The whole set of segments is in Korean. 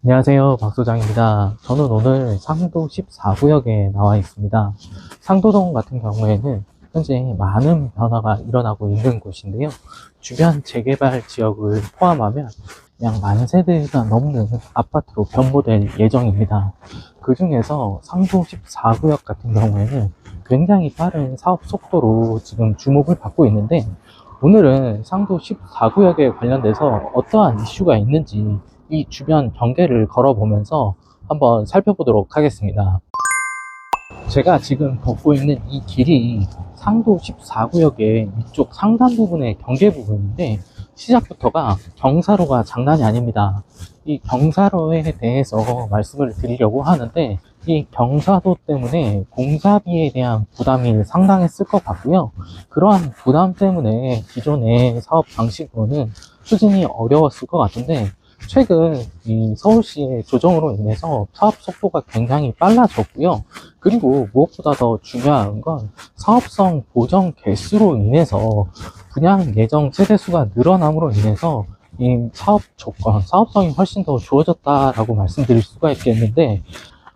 안녕하세요. 박 소장입니다. 저는 오늘 상도 14구역에 나와 있습니다. 상도동 같은 경우에는 현재 많은 변화가 일어나고 있는 곳인데요. 주변 재개발 지역을 포함하면 약 만 세대가 넘는 아파트로 변모될 예정입니다. 그 중에서 상도 14구역 같은 경우에는 굉장히 빠른 사업 속도로 지금 주목을 받고 있는데, 오늘은 상도 14구역에 관련돼서 어떠한 이슈가 있는지 이 주변 경계를 걸어보면서 한번 살펴보도록 하겠습니다. 제가 지금 걷고 있는 이 길이 상도 14구역의 위쪽 상단 부분의 경계 부분인데, 시작부터가 경사로가 장난이 아닙니다. 이 경사로에 대해서 말씀을 드리려고 하는데, 이 경사도 때문에 공사비에 대한 부담이 상당했을 것 같고요. 그러한 부담 때문에 기존의 사업 방식으로는 추진이 어려웠을 것 같은데, 최근 이 서울시의 조정으로 인해서 사업 속도가 굉장히 빨라졌고요. 그리고 무엇보다 더 중요한 건 사업성 보정 개수로 인해서 분양 예정 세대수가 늘어남으로 인해서 이 사업 조건, 사업성이 훨씬 더 좋아졌다라고 말씀드릴 수가 있겠는데,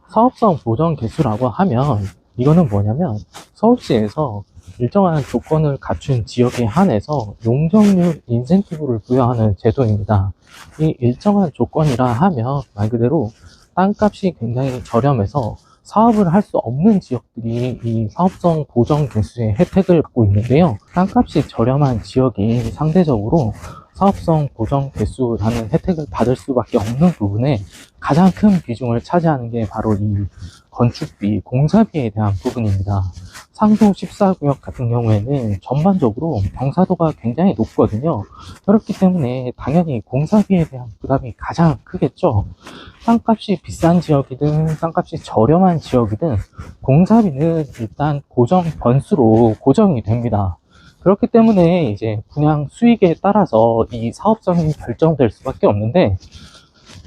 사업성 보정 개수라고 하면 이거는 뭐냐면 서울시에서 일정한 조건을 갖춘 지역에 한해서 용적률 인센티브를 부여하는 제도입니다. 이 일정한 조건이라 하면 말 그대로 땅값이 굉장히 저렴해서 사업을 할 수 없는 지역들이 이 사업성 보정 개수의 혜택을 받고 있는데요. 땅값이 저렴한 지역이 상대적으로 사업성 보정 개수라는 혜택을 받을 수밖에 없는 부분에 가장 큰 비중을 차지하는 게 바로 이 건축비, 공사비에 대한 부분입니다. 상도 14구역 같은 경우에는 전반적으로 경사도가 굉장히 높거든요. 그렇기 때문에 당연히 공사비에 대한 부담이 가장 크겠죠. 땅값이 비싼 지역이든 땅값이 저렴한 지역이든 공사비는 일단 고정 변수로 고정이 됩니다. 그렇기 때문에 이제 분양 수익에 따라서 이 사업성이 결정될 수밖에 없는데,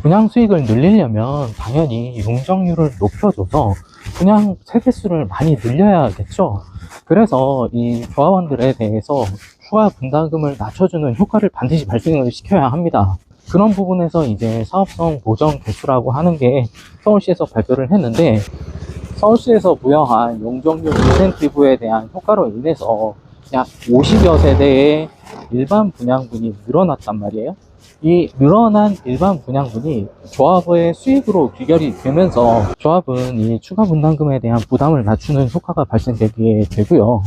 분양 수익을 늘리려면 당연히 용적률을 높여줘서 분양 세대수를 많이 늘려야겠죠. 그래서 이 조합원들에 대해서 추가 분담금을 낮춰주는 효과를 반드시 발생을 시켜야 합니다. 그런 부분에서 이제 사업성 보정 개수라고 하는 게 서울시에서 발표를 했는데, 서울시에서 부여한 용적률 인센티브에 대한 효과로 인해서 약 50여 세대의 일반 분양분이 늘어났단 말이에요. 이 늘어난 일반 분양분이 조합의 수익으로 귀결이 되면서 조합은 이 추가 분담금에 대한 부담을 낮추는 효과가 발생되게 되고요.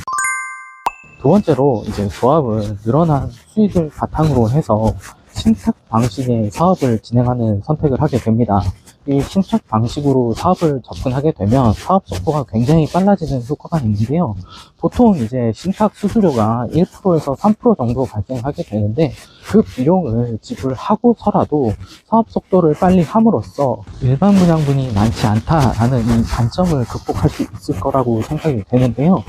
두 번째로 이제 조합은 늘어난 수익을 바탕으로 해서 신탁 방식의 사업을 진행하는 선택을 하게 됩니다. 이 신탁 방식으로 사업을 접근하게 되면 사업 속도가 굉장히 빨라지는 효과가 있는데요. 보통 이제 신탁 수수료가 1%에서 3% 정도 발생하게 되는데, 그 비용을 지불하고서라도 사업 속도를 빨리 함으로써 일반 분양분이 많지 않다라는 이 단점을 극복할 수 있을 거라고 생각이 되는데요.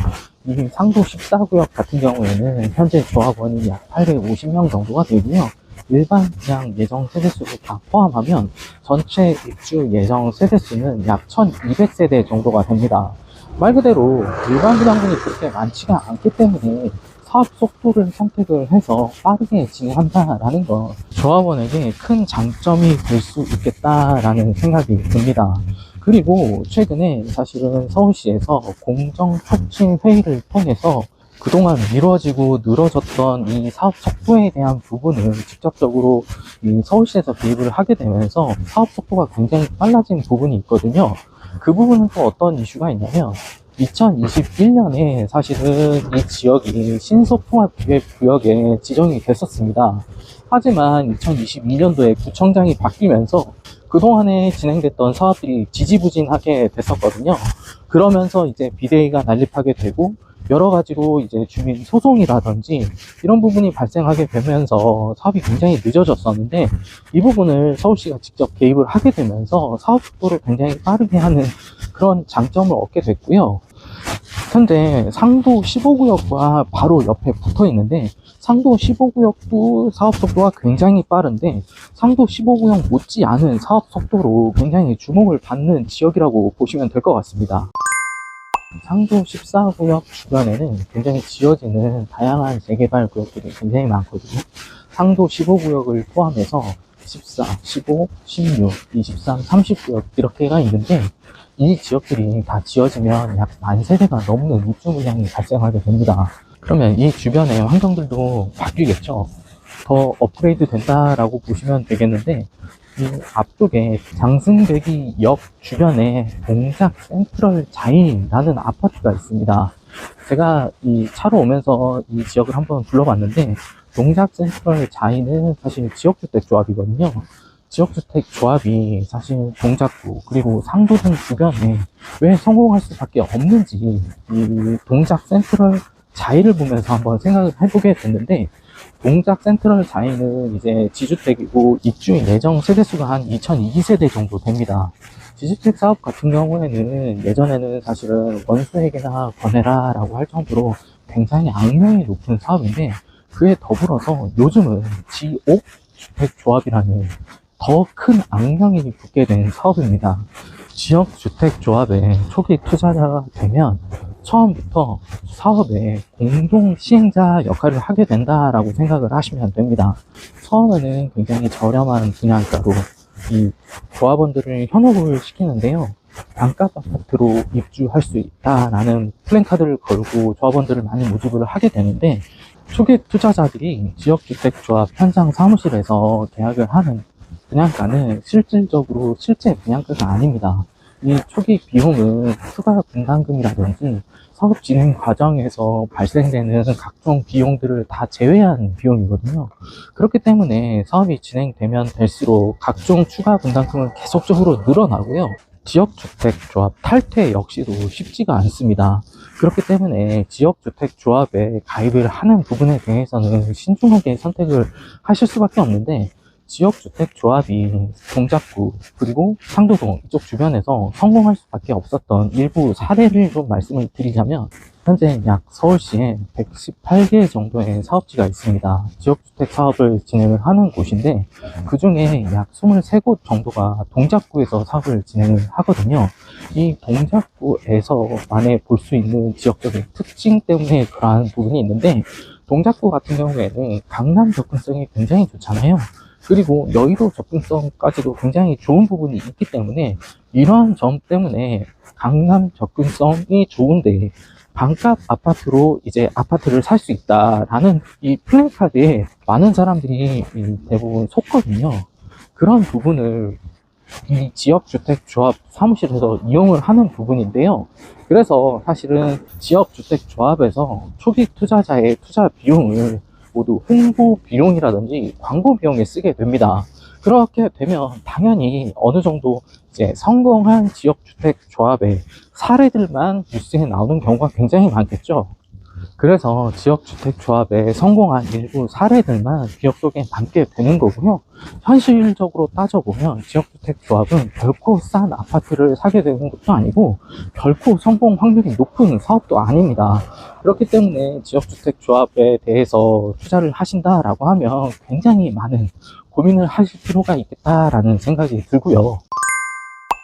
이 상도 14구역 같은 경우에는 현재 조합원이 약 850명 정도가 되고요. 일반 분양 예정 세대수를 다 포함하면 전체 입주 예정 세대수는 약 1200세대 정도가 됩니다. 말 그대로 일반 분양분이 그렇게 많지가 않기 때문에 사업 속도를 선택을 해서 빠르게 진행한다라는 건 조합원에게 큰 장점이 될 수 있겠다라는 생각이 듭니다. 그리고 최근에 사실은 서울시에서 공정촉진 회의를 통해서 그동안 미뤄지고 늘어졌던 이 사업 속도에 대한 부분을 직접적으로 이 서울시에서 개입을 하게 되면서 사업 속도가 굉장히 빨라진 부분이 있거든요. 그 부분은 또 어떤 이슈가 있냐면, 2021년에 사실은 이 지역이 신소통합기획구역에 지정이 됐었습니다. 하지만 2022년도에 구청장이 바뀌면서 그동안에 진행됐던 사업들이 지지부진하게 됐었거든요. 그러면서 이제 비대위가 난립하게 되고 여러 가지로 이제 주민 소송이라든지 이런 부분이 발생하게 되면서 사업이 굉장히 늦어졌었는데, 이 부분을 서울시가 직접 개입을 하게 되면서 사업 속도를 굉장히 빠르게 하는 그런 장점을 얻게 됐고요. 현재 상도 15구역과 바로 옆에 붙어 있는데, 상도 15구역도 사업 속도가 굉장히 빠른데 상도 15구역 못지않은 사업 속도로 굉장히 주목을 받는 지역이라고 보시면 될 것 같습니다. 상도 14구역 주변에는 굉장히 지어지는 다양한 재개발 구역들이 굉장히 많거든요. 상도 15구역을 포함해서 14, 15, 16, 23, 30구역 이렇게가 있는데 이 지역들이 다 지어지면 약 10,000세대가 넘는 입주 물량이 발생하게 됩니다. 그러면 이 주변의 환경들도 바뀌겠죠. 더 업그레이드 된다라고 보시면 되겠는데 이 앞쪽에 장승대기 역 주변에 동작 센트럴 자인이라는 아파트가 있습니다. 제가 이 차로 오면서 이 지역을 한번 불러봤는데 동작 센트럴 자인은 사실 지역주택 조합이거든요. 지역주택 조합이 사실 동작구 그리고 상도동 주변에 왜 성공할 수밖에 없는지 이 동작 센트럴 자인을 보면서 한번 생각을 해보게 됐는데 동작 센트럴 자인은 이제 지주택이고 입주인 예정 세대수가 한 2002세대 정도 됩니다. 지주택 사업 같은 경우에는 예전에는 사실은 원수에게나 권해라 라고 할 정도로 굉장히 악명이 높은 사업인데 그에 더불어서 요즘은 지옥 주택조합이라는 더 큰 악명이 붙게 된 사업입니다. 지역주택조합에 초기 투자자가 되면 처음부터 사업의 공동 시행자 역할을 하게 된다라고 생각을 하시면 됩니다. 처음에는 굉장히 저렴한 분양가로 이 조합원들을 현혹을 시키는데요. 반값 아파트로 입주할 수 있다라는 플랜카드를 걸고 조합원들을 많이 모집을 하게 되는데 초기 투자자들이 지역주택조합 현장 사무실에서 계약을 하는 분양가는 실질적으로 실제 분양가가 아닙니다. 이 초기 비용은 추가 분담금이라든지 사업 진행 과정에서 발생되는 각종 비용들을 다 제외한 비용이거든요. 그렇기 때문에 사업이 진행되면 될수록 각종 추가 분담금은 계속적으로 늘어나고요. 지역주택조합 탈퇴 역시도 쉽지가 않습니다. 그렇기 때문에 지역주택조합에 가입을 하는 부분에 대해서는 신중하게 선택을 하실 수밖에 없는데 지역주택조합이 동작구 그리고 상도동 이쪽 주변에서 성공할 수밖에 없었던 일부 사례를 좀 말씀을 드리자면 현재 약 서울시에 118개 정도의 사업지가 있습니다. 지역주택 사업을 진행을 하는 곳인데 그 중에 약 23곳 정도가 동작구에서 사업을 진행을 하거든요. 이 동작구에서만에 볼 수 있는 지역적인 특징 때문에 그러한 부분이 있는데 동작구 같은 경우에는 강남 접근성이 굉장히 좋잖아요. 그리고 여의도 접근성까지도 굉장히 좋은 부분이 있기 때문에 이러한 점 때문에 강남 접근성이 좋은데 반값 아파트로 이제 아파트를 살 수 있다라는 이 플랜카드에 많은 사람들이 대부분 속거든요. 그런 부분을 이 지역주택조합 사무실에서 이용을 하는 부분인데요. 그래서 사실은 지역주택조합에서 초기 투자자의 투자 비용을 모두 홍보 비용이라든지 광고 비용에 쓰게 됩니다. 그렇게 되면 당연히 어느 정도 이제 성공한 지역주택 조합의 사례들만 뉴스에 나오는 경우가 굉장히 많겠죠. 그래서 지역주택 조합에 성공한 일부 사례들만 기억 속에 남게 되는 거고요. 현실적으로 따져보면 지역주택 조합은 결코 싼 아파트를 사게 되는 것도 아니고 결코 성공 확률이 높은 사업도 아닙니다. 그렇기 때문에 지역주택 조합에 대해서 투자를 하신다라고 하면 굉장히 많은 고민을 하실 필요가 있겠다라는 생각이 들고요.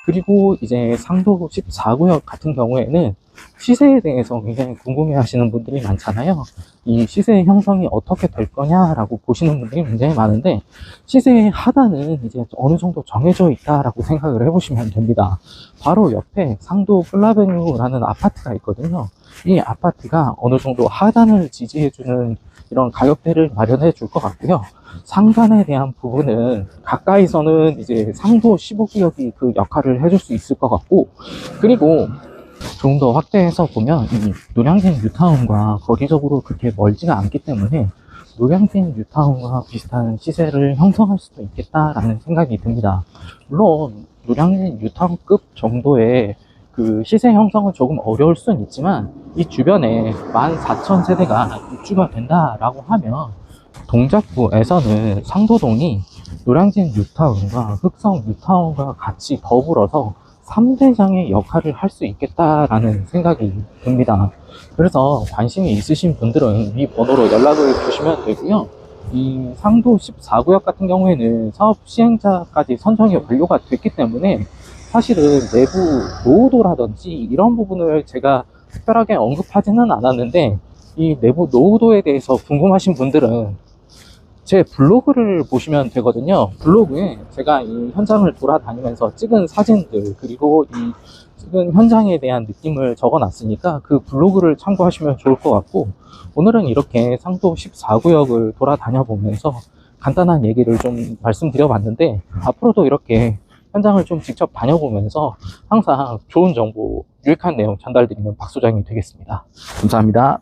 그리고 이제 상도 14구역 같은 경우에는 시세에 대해서 굉장히 궁금해 하시는 분들이 많잖아요. 이 시세 형성이 어떻게 될 거냐라고 보시는 분들이 굉장히 많은데 시세의 하단은 이제 어느 정도 정해져 있다라고 생각을 해보시면 됩니다. 바로 옆에 상도 플라베뉴라는 아파트가 있거든요. 이 아파트가 어느 정도 하단을 지지해주는 이런 가격대를 마련해 줄 것 같고요. 상단에 대한 부분은 가까이서는 이제 상도 15구역이 그 역할을 해줄 수 있을 것 같고, 그리고 좀 더 확대해서 보면 이 노량진 뉴타운과 거리적으로 그렇게 멀지가 않기 때문에 노량진 뉴타운과 비슷한 시세를 형성할 수도 있겠다라는 생각이 듭니다. 물론 노량진 뉴타운급 정도의 그 시세 형성은 조금 어려울 수는 있지만 이 주변에 14,000세대가 입주가 된다라고 하면 동작구에서는 상도동이 노량진 뉴타운과 흑성 뉴타운과 같이 더불어서 3대장의 역할을 할 수 있겠다라는 생각이 듭니다. 그래서 관심이 있으신 분들은 이 번호로 연락을 주시면 되고요. 이 상도 14구역 같은 경우에는 사업 시행자까지 선정이 완료가 됐기 때문에 사실은 내부 노후도라든지 이런 부분을 제가 특별하게 언급하지는 않았는데 이 내부 노후도에 대해서 궁금하신 분들은 제 블로그를 보시면 되거든요. 블로그에 제가 이 현장을 돌아다니면서 찍은 사진들, 그리고 이 찍은 현장에 대한 느낌을 적어 놨으니까 그 블로그를 참고하시면 좋을 것 같고, 오늘은 이렇게 상도 14구역을 돌아다녀 보면서 간단한 얘기를 좀 말씀드려 봤는데, 앞으로도 이렇게 현장을 좀 직접 다녀보면서 항상 좋은 정보, 유익한 내용 전달드리는 박 소장이 되겠습니다. 감사합니다.